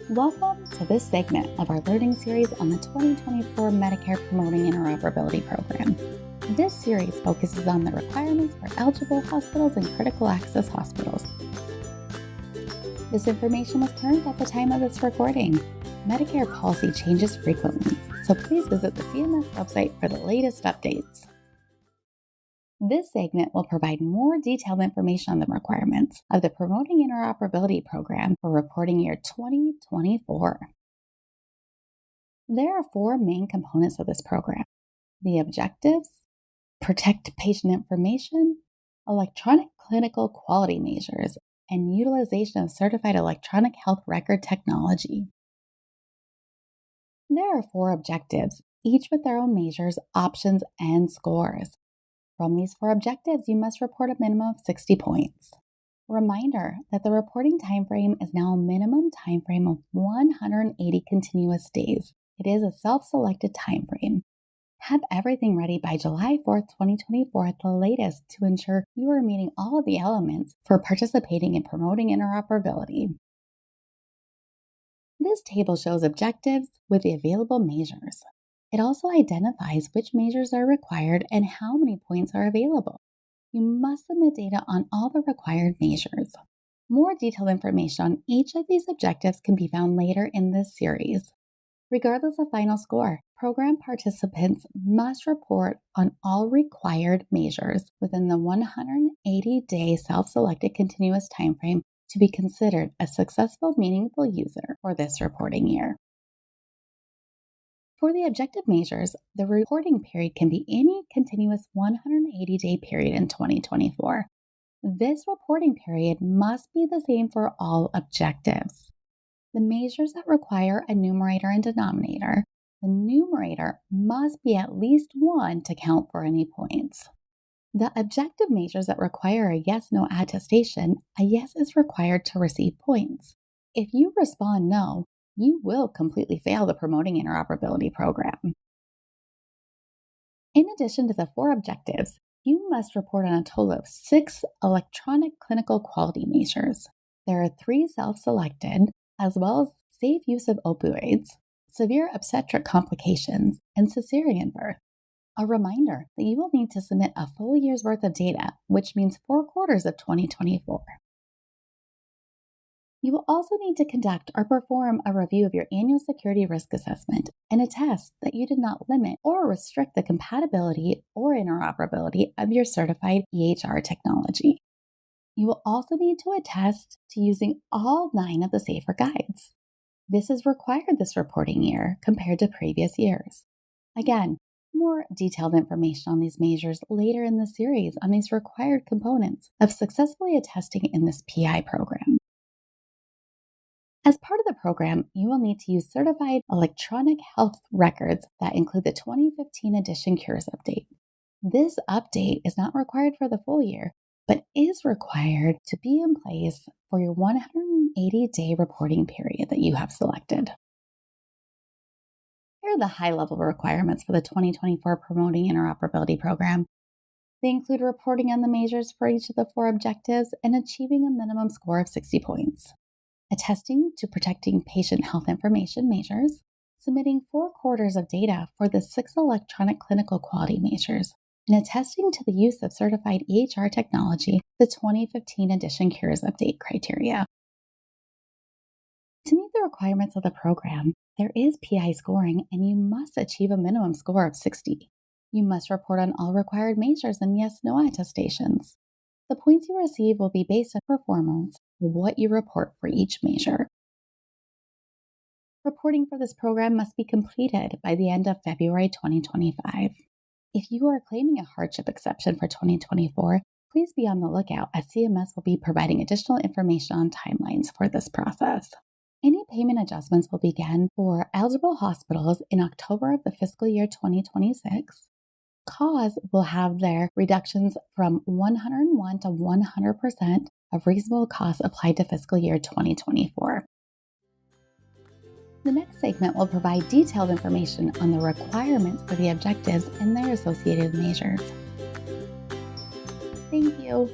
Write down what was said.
Welcome to this segment of our learning series on the 2024 Medicare Promoting Interoperability Program. This series focuses on the requirements for eligible hospitals and critical access hospitals. This information was current at the time of this recording. Medicare policy changes frequently, so please visit the CMS website for the latest updates. This segment will provide more detailed information on the requirements of the Promoting Interoperability Program for reporting year 2024. There are four main components of this program: the objectives, protect patient information, electronic clinical quality measures, and utilization of certified electronic health record technology. There are four objectives, each with their own measures, options, and scores. From these four objectives, you must report a minimum of 60 points. Reminder that the reporting timeframe is now a minimum timeframe of 180 continuous days. It is a self-selected timeframe. Have everything ready by July 4th, 2024 at the latest to ensure you are meeting all of the elements for participating in promoting interoperability. This table shows objectives with the available measures. It also identifies which measures are required and how many points are available. You must submit data on all the required measures. More detailed information on each of these objectives can be found later in this series. Regardless of final score, program participants must report on all required measures within the 180-day self-selected continuous timeframe to be considered a successful, meaningful user for this reporting year. For the objective measures, the reporting period can be any continuous 180-day period in 2024. This reporting period must be the same for all objectives. The measures that require a numerator and denominator, the numerator must be at least 1 to count for any points. The objective measures that require a yes-no attestation, a yes is required to receive points. If you respond no, you will completely fail the Promoting Interoperability Program. In addition to the four objectives, you must report on a total of 6 electronic clinical quality measures. There are 3 self-selected, as well as safe use of opioids, severe obstetric complications, and cesarean birth. A reminder that you will need to submit a full year's worth of data, which means 4 quarters of 2024. You will also need to conduct or perform a review of your annual security risk assessment and attest that you did not limit or restrict the compatibility or interoperability of your certified EHR technology. You will also need to attest to using all 9 of the SAFER guides. This is required this reporting year compared to previous years. Again, more detailed information on these measures later in the series on these required components of successfully attesting in this PI program. As part of the program, you will need to use certified electronic health records that include the 2015 edition Cures update. This update is not required for the full year, but is required to be in place for your 180-day reporting period that you have selected. Here are the high-level requirements for the 2024 Promoting Interoperability Program. They include reporting on the measures for each of the 4 objectives and achieving a minimum score of 60 points. Attesting to protecting patient health information measures, submitting 4 quarters of data for the 6 electronic clinical quality measures, and attesting to the use of certified EHR technology, the 2015 edition Cures update criteria. To meet the requirements of the program, there is PI scoring, and you must achieve a minimum score of 60. You must report on all required measures and yes-no attestations. The points you receive will be based on performance of what you report for each measure. Reporting for this program must be completed by the end of February 2025. If you are claiming a hardship exception for 2024, please be on the lookout as CMS will be providing additional information on timelines for this process. Any payment adjustments will begin for eligible hospitals in October of the fiscal year 2026. CAHs will have their reductions from 101 to 100% of reasonable costs applied to fiscal year 2024. The next segment will provide detailed information on the requirements for the objectives and their associated measures. Thank you.